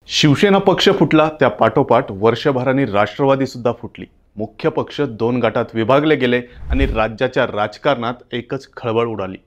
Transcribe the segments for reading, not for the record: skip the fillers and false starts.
शिवसेना पक्ष फुटला त्या पाठोपाठ वर्षभराने राष्ट्रवादी सुद्धा फुटली। मुख्य पक्ष दोन गटात विभागले गेले आणि राज्याच्या राजकारणात एकच खळबळ उडाली।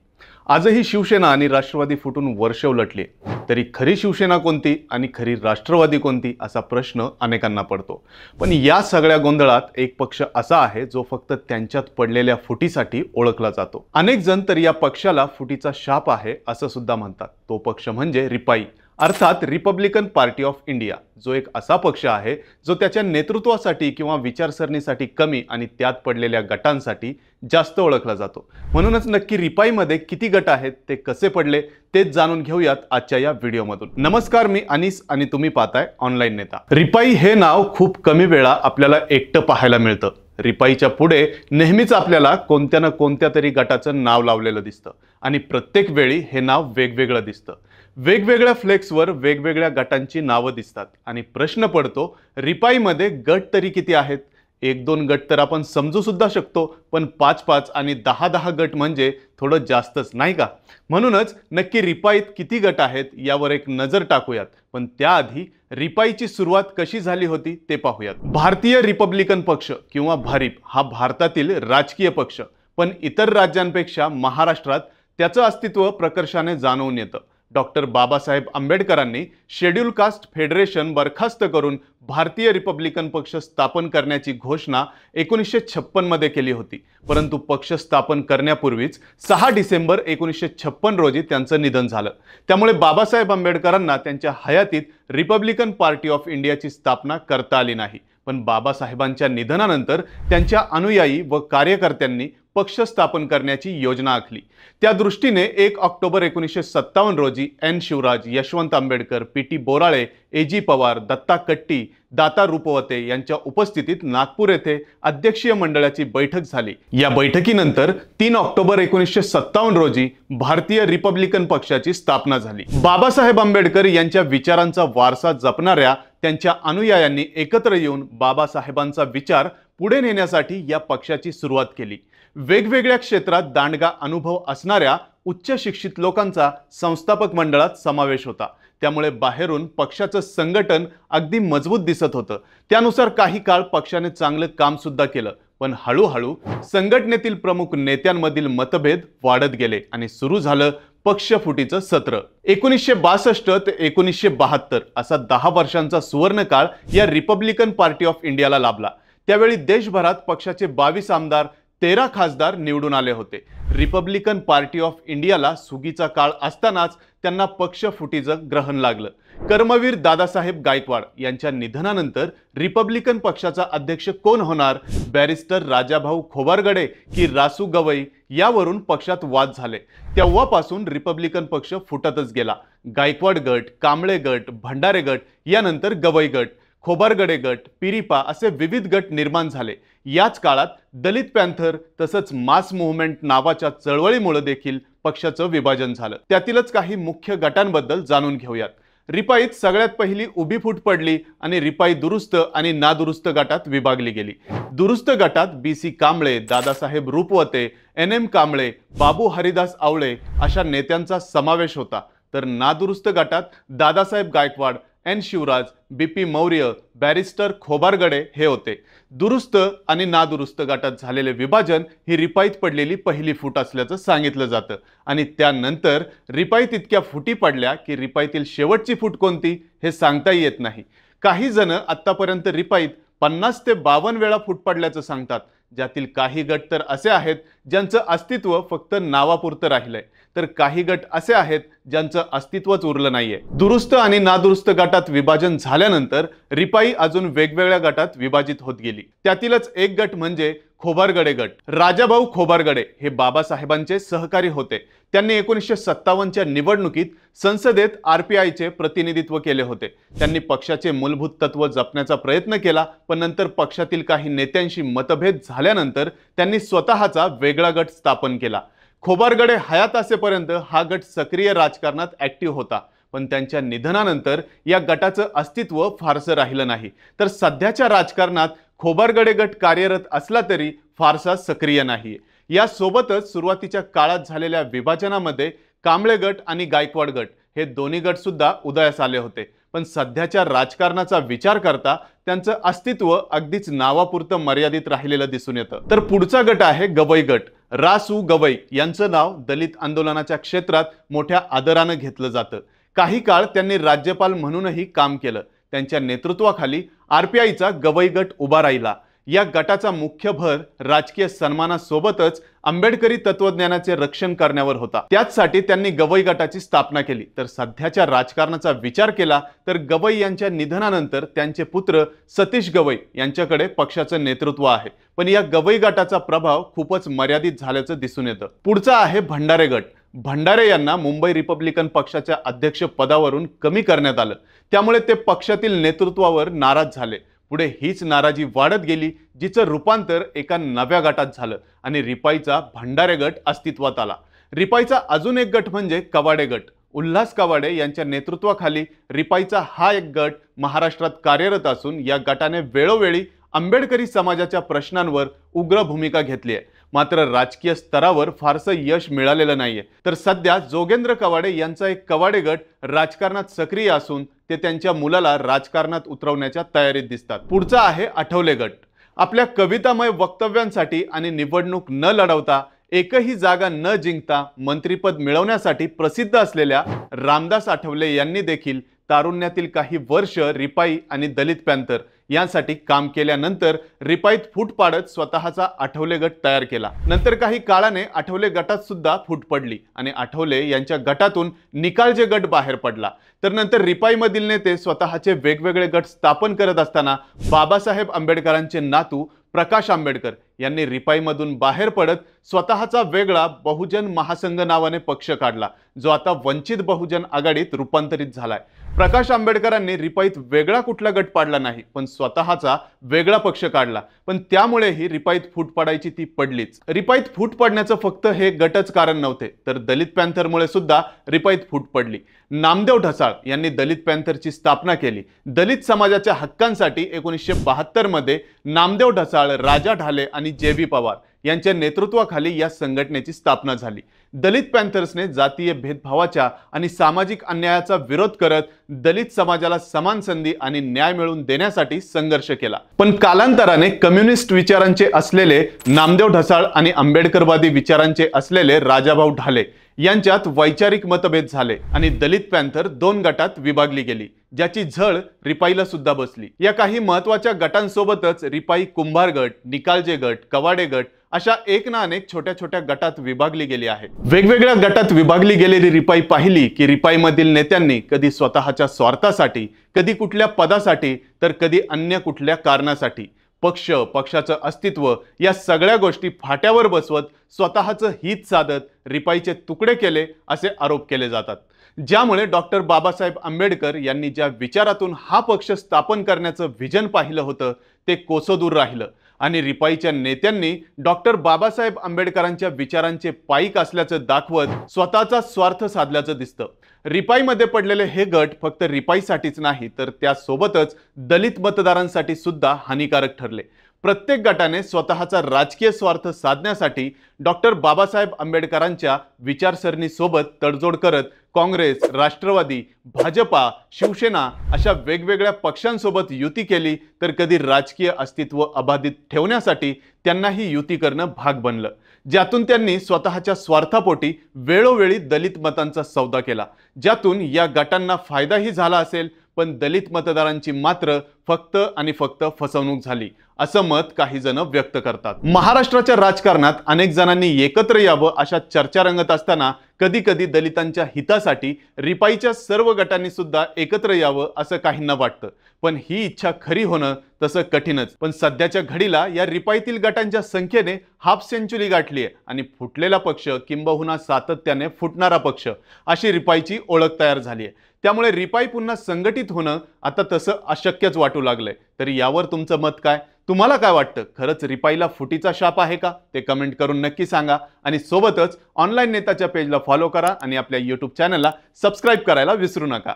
आजही शिवसेना आणि राष्ट्रवादी फुटून वर्ष उलटली तरी खरी शिवसेना कोणती आणि खरी राष्ट्रवादी कोणती असा प्रश्न अनेकांना पडतो। पण या सगळ्या गोंधळात एक पक्ष असा आहे जो फक्त त्यांच्यात पडलेल्या फुटीसाठी ओळखला जातो। अनेक जण तर या पक्षाला फुटीचा शाप आहे असं सुद्धा म्हणतात। तो पक्ष म्हणजे रिपाई अर्थात रिपब्लिकन पार्टी ऑफ इंडिया, जो एक असा पक्ष आहे जो त्याच्या नेतृत्वासाठी किंवा विचारसरणीसाठी कमी आणि त्यात पडलेल्या गटांसाठी जास्त ओळखला जातो। म्हणूनच नक्की रिपाईमध्ये किती गट आहेत, ते कसे पडले तेच जाणून घेऊयात आजच्या या व्हिडिओमधून। नमस्कार, मी अनिस आणि तुम्ही पाहताय ऑनलाईन नेता। रिपाई हे नाव खूप कमी वेळा आपल्याला एकटं पाहायला मिळतं। रिपाईच्या पुढे नेहमीच आपल्याला कोणत्या ना कोणत्या तरी गटाचं नाव लावलेलं दिसतं आणि प्रत्येक वेळी हे नाव वेगवेगळं दिसतं। वेगवेगळ्या फ्लेक्सवर वेगवेगळ्या गटांची नावं दिसतात आणि प्रश्न पडतो, रिपाईमध्ये गट तरी किती आहेत? एक दोन गट तर आपण समजू सुद्धा शकतो, पण 5-5 आणि 10-10 गट म्हणजे थोडं जास्तच नाही का? म्हणूनच नक्की रिपाईत किती गट आहेत यावर एक नजर टाकूयात। पण त्याआधी रिपाईची सुरुवात कशी झाली होती ते पाहूयात। भारतीय रिपब्लिकन पक्ष किंवा भारिप हा भारतातील राजकीय पक्ष, पण इतर राज्यांपेक्षा महाराष्ट्रात त्याचं अस्तित्व प्रकर्षाने जाणवून येतं। डॉक्टर बाबासाहेब आंबेडकरांनी शेड्यूल कास्ट फेडरेशन बरखास्त करून भारतीय रिपब्लिकन पक्ष स्थापन करण्याची घोषणा 1956 मध्ये केली होती, परंतु पक्ष स्थापन करण्यापूर्वीच 6 डिसेंबर 1956 रोजी त्यांचं निधन झालं। त्यामुळे बाबासाहेब आंबेडकरांना त्यांच्या हयातीत रिपब्लिकन पार्टी ऑफ इंडियाची स्थापना करता आली नाही। पण बाबासाहेबांच्या निधनानंतर त्यांच्या अनुयायी व कार्यकर्त्यांनी पक्ष स्थापन करण्याची योजना आखली। त्या दृष्टीने 1 ऑक्टोबर 1957 रोजी N Shivraj, Yashwant Ambedkar, P T. Borale, A G. Pawar, Datta Katti, Data Rupwate यांच्या उपस्थितीत नागपूर येथे अध्यक्षीय मंडळाची बैठक झाली। या बैठकीनंतर 3 ऑक्टोबर 1957 रोजी भारतीय रिपब्लिकन पक्षाची स्थापना झाली। बाबासाहेब आंबेडकर यांच्या विचारांचा वारसा जपणाऱ्या त्यांच्या अनुयायांनी एकत्र येऊन बाबासाहेबांचा विचार पुढे नेण्यासाठी या पक्षाची सुरुवात केली। वेगवेगळ्या क्षेत्रात दांडगा अनुभव असणाऱ्या उच्च शिक्षित लोकांचा संस्थापक मंडळात समावेश होता। त्यामुळे बाहेरून पक्षाचं संघटन अगदी मजबूत दिसत होतं। त्यानुसार काही काळ पक्षाने चांगलं काम सुद्धा केलं, पण हळूहळू संघटनेतील प्रमुख नेत्यांमधील मतभेद वाढत गेले आणि सुरू झालं पक्ष फुटीचं सत्र। 1962 ते 1972 असा 10 वर्षांचा सुवर्णकाळ या रिपब्लिकन पार्टी ऑफ इंडियाला लाभला। त्यावेळी देशभरात पक्षाचे 22 आमदार, 13 खासदार निवडून आले होते। रिपब्लिकन पार्टी ऑफ इंडियाला सुगीचा काळ असतानाच त्यांना पक्ष फुटीचं ग्रहण लागलं। कर्मवीर दादासाहेब गायकवाड यांच्या निधनानंतर रिपब्लिकन पक्षाचा अध्यक्ष कोण होणार, बॅरिस्टर राजाभाऊ खोबारगडे की रासू गवई यावरून पक्षात वाद झाले। तेव्हापासून रिपब्लिकन पक्ष फुटतच गेला। गायकवाड गट, कांबळे गट, भंडारे गट, यानंतर गवई गट, खोबारगडे गट, पिरिपा असे विविध गट निर्माण झाले। याच काळात दलित पॅन्थर तसंच मास मूव्हमेंट नावाच्या चळवळीमुळे देखील पक्षाचं विभाजन झालं। त्यातीलच काही मुख्य गटांबद्दल जाणून घेऊयात। रिपाईत सगळ्यात पहिली उभी फूट पडली आणि रिपाई दुरुस्त आणि नादुरुस्त गटात विभागली गेली। दुरुस्त गटात बी.सी. कांबळे, दादासाहेब रुपवते, एन.एम. कांबळे, बाबू हरिदास आवळे अशा नेत्यांचा समावेश होता। तर नादुरुस्त गटात Dadasaheb Gaikwad, N Shivraj, B P. Maurya, barrister Khobragade हे होते। दुरुस्त आणि नादुरुस्त गटात झालेले विभाजन ही रिपाईत पडलेली पहिली फूट असल्याचं सांगितलं जातं आणि त्यानंतर रिपाईत इतक्या फुटी पडल्या की रिपाईतील शेवटची फूट कोणती हे सांगताही येत नाही। काही जण आतापर्यंत रिपाईत 50 ते 52 वेळा फूट पडल्याचं सांगतात, ज्यातील काही गट तर असे आहेत ज्यांचं अस्तित्व फक्त नावापुरतं राहिलंय, तर काही गट असे आहेत ज्यांचं अस्तित्वच उरलं नाहीये। दुरुस्त आणि नादुरुस्त गटात विभाजन झाल्यानंतर रिपाई अजून वेगवेगळ्या गटात विभाजित होत गेली। त्यातीलच एक गट म्हणजे खोबारगडे गट। राजाभाऊ खोबारगडे हे बाबासाहेबांचे सहकारी होते। त्यांनी 1957 च्या निवडणुकीत संसदेत आरपीआयचे प्रतिनिधित्व केले होते। त्यांनी पक्षाचे मूलभूत तत्व जपण्याचा प्रयत्न केला, पण नंतर पक्षातील काही नेत्यांशी मतभेद झाल्यानंतर त्यांनी स्वतःचा वेगळा गट स्थापन केला। खोबारगडे हयात असेपर्यंत हा गट सक्रिय राजकारणात ऍक्टिव्ह होता, पण त्यांच्या निधनानंतर या गटाचं अस्तित्व फारसं राहिलं नाही। तर सध्याच्या राजकारणात खोबारगडे गट कार्यरत असला तरी फारसा सक्रिय नाहीये। या सोबतच सुरुवातीच्या काळात झालेल्या विभाजनामध्ये कांबळे गट आणि गायकवाड गट हे दोन्ही गट सुद्धा उदयास आले होते, पण सध्याच्या राजकारणाचा विचार करता त्यांचं अस्तित्व अगदीच नावापुरतं मर्यादित राहिलेलं दिसून येतं। तर पुढचा गट आहे गवई गट। रा.सु. गवई यांचं नाव दलित आंदोलनाच्या क्षेत्रात मोठ्या आदरानं घेतलं जातं। काही काळ त्यांनी राज्यपाल म्हणूनही काम केलं। त्यांच्या नेतृत्वाखाली आरपीआयचा गवई गट उभा राहिला। या गटाचा मुख्य भर राजकीय सन्मानासोबतच आंबेडकरी तत्वज्ञानाचे रक्षण करण्यावर होता। त्याचसाठी त्यांनी गवई गटाची स्थापना केली। तर सध्याच्या राजकारणाचा विचार केला तर गवई यांच्या निधनानंतर त्यांचे पुत्र सतीश गवई यांच्याकडे पक्षाचं नेतृत्व आहे, पण या गवई गटाचा प्रभाव खूपच मर्यादित झाल्याचं दिसून येतं। पुढचा आहे भंडारे गट। भंडारे यांना मुंबई रिपब्लिकन पक्षाच्या अध्यक्ष पदावरून कमी करण्यात आलं, त्यामुळे ते पक्षातील नेतृत्वावर नाराज झाले। पुढे हीच नाराजी वाढत गेली, जिचं रूपांतर एका नव्या गटात झालं आणि रिपाईचा भंडारे गट अस्तित्वात आला। रिपाईचा अजून एक गट म्हणजे कवाडे गट। उल्हास कवाडे यांच्या नेतृत्वाखाली रिपाईचा हा एक गट महाराष्ट्रात कार्यरत असून या गटाने वेळोवेळी आंबेडकरी समाजाच्या प्रश्नांवर उग्र भूमिका घेतली आहे, मात्र राजकीय स्तरावर फारसं यश मिळालेलं नाहीये। तर सध्या जोगेंद्र कवाडे यांचा एक कवाडे गट राजकारणात सक्रिय असून ते त्यांच्या मुलाला राजकारणात उतरवण्याच्या तयारीत दिसतात। पुढचा आहे आठवले गट। आपल्या कवितामय वक्तव्यांसाठी आणि निवडणूक न लढवता एकही जागा न जिंकता मंत्रिपद मिळवण्यासाठी प्रसिद्ध असलेल्या रामदास आठवले यांनी देखील तारुण्यातील काही वर्ष रिपाई आणि दलित पॅंथर यांसाठी काम केल्यानंतर रिपाईत फूट पाडत स्वतःचा आठवले गट तयार केला। नंतर काही काळाने आठवले गटात सुद्धा फूट पडली आणि आठवले यांच्या गटातून निकालजे गट बाहेर पडला। तर नंतर रिपाईमधील नेते स्वतःचे वेगवेगळे गट स्थापन करत असताना बाबासाहेब आंबेडकरांचे नातू प्रकाश आंबेडकर यांनी रिपाईमधून बाहेर पडत स्वतःचा वेगळा बहुजन महासंघ नावाने पक्ष काढला, जो आता वंचित बहुजन आघाडीत रूपांतरित झालाय। प्रकाश आंबेडकरांनी रिपाईत वेगळा कुठला गट पाडला नाही, पण स्वतःचा वेगळा पक्ष काढला, पण त्यामुळेही रिपाईत फूट पडायची ती पडलीच। रिपाईत फूट पडण्याचं फक्त हे गटच कारण नव्हते, तर दलित पॅंथरमुळे सुद्धा रिपाईत फूट पडली। नामदेव ढसाळ यांनी दलित पॅंथरची स्थापना केली। दलित समाजाच्या हक्कांसाठी 1972 मध्ये नामदेव ढसाळ, राजा ढाले आणि जे.व्ही. पवार यांच्या नेतृत्वाखाली या संघटनेची स्थापना झाली। दलित पॅंथर्सने जातीय भेदभावाच्या आणि सामाजिक अन्यायाचा विरोध करत दलित समाजाला समान संधी आणि न्याय मिळवून देण्यासाठी संघर्ष केला। पण कालांतराने कम्युनिस्ट विचारांचे असलेले नामदेव ढसाळ आणि आंबेडकरवादी विचारांचे असलेले राजाभाऊ ढाले यांच्यात वैचारिक मतभेद झाले आणि दलित पॅंथर दोन गटात विभागली गेली, ज्याची झळ रिपाईला सुद्धा बसली। या काही महत्त्वाच्या गटांसोबतच रिपाई कुंभार गट, निकालजे गट, कवाडे गट अशा एक ना अनेक छोट्या छोट्या गटात विभागली गेली आहे। वेगवेगळ्या गटात विभागली गेलेली रिपाई पाहिली की रिपाईमधील नेत्यांनी कधी स्वतःच्या स्वार्थासाठी, कधी कुठल्या पदासाठी, तर कधी अन्य कुठल्या कारणासाठी पक्ष, पक्षाचं अस्तित्व या सगळ्या गोष्टी फाट्यावर बसवत स्वतःचं हित साधत रिपाईचे तुकडे केले असे आरोप केले जातात। ज्यामुळे डॉक्टर बाबासाहेब आंबेडकर यांनी ज्या विचारातून हा पक्ष स्थापन करण्याचं विजन पाहिलं होतं ते कोसोदूर राहिलं आणि रिपाईच्या नेत्यांनी डॉक्टर बाबासाहेब आंबेडकरांच्या विचारांचे पाईक असल्याचं दाखवत स्वतःचा स्वार्थ साधल्याचं दिसतं। रिपाईमध्ये पडलेले हे गट फक्त रिपाईसाठीच नाही, तर त्यासोबतच दलित मतदारांसाठी सुद्धा हानिकारक ठरले। प्रत्येक गटाने स्वतःचा राजकीय स्वार्थ साधण्यासाठी डॉक्टर बाबासाहेब आंबेडकरांच्या विचारसरणीसोबत तडजोड करत काँग्रेस, राष्ट्रवादी, भाजपा, शिवसेना अशा वेगवेगळ्या पक्षांसोबत युती केली, तर कधी राजकीय अस्तित्व अबाधित ठेवण्यासाठी त्यांनाही युती करणं भाग बनलं, ज्यातून त्यांनी स्वतःच्या स्वार्थापोटी वेळोवेळी दलित मतांचा सौदा केला, ज्यातून या गटांना फायदाही झाला असेल, पण दलित मतदारांची मात्र फक्त आणि फक्त फसवणूक झाली असं मत काही जण व्यक्त करतात। महाराष्ट्राच्या राजकारणात अनेक जणांनी एकत्र यावं अशा चर्चा रंगत असताना कधी कधी दलितांच्या हितासाठी रिपाईच्या सर्व गटांनी सुद्धा एकत्र यावं असं काहींना वाटतं, पण ही इच्छा खरी होणं तसं कठीणच। पण सध्याच्या घडीला या रिपाईतील गटांच्या संख्येने हाफ सेंचुरी गाठली आहे आणि फुटलेला पक्ष किंबहुना सातत्याने फुटणारा पक्ष अशी रिपाईची ओळख तयार झाली आहे। त्यामुळे रिपाई पुन्हा संघटित होणं आता तसं अशक्यच वाटू लागलंय। तर यावर तुमचं मत काय? तुम्हाला काय वाटतं? खरंच रिपाईला फुटीचा शाप आहे का? ते कमेंट करून नक्की सांगा आणि सोबतच ऑनलाईन नेताच्या पेजला फॉलो करा आणि आपल्या YouTube चॅनलला सबस्क्राइब करायला विसरू नका।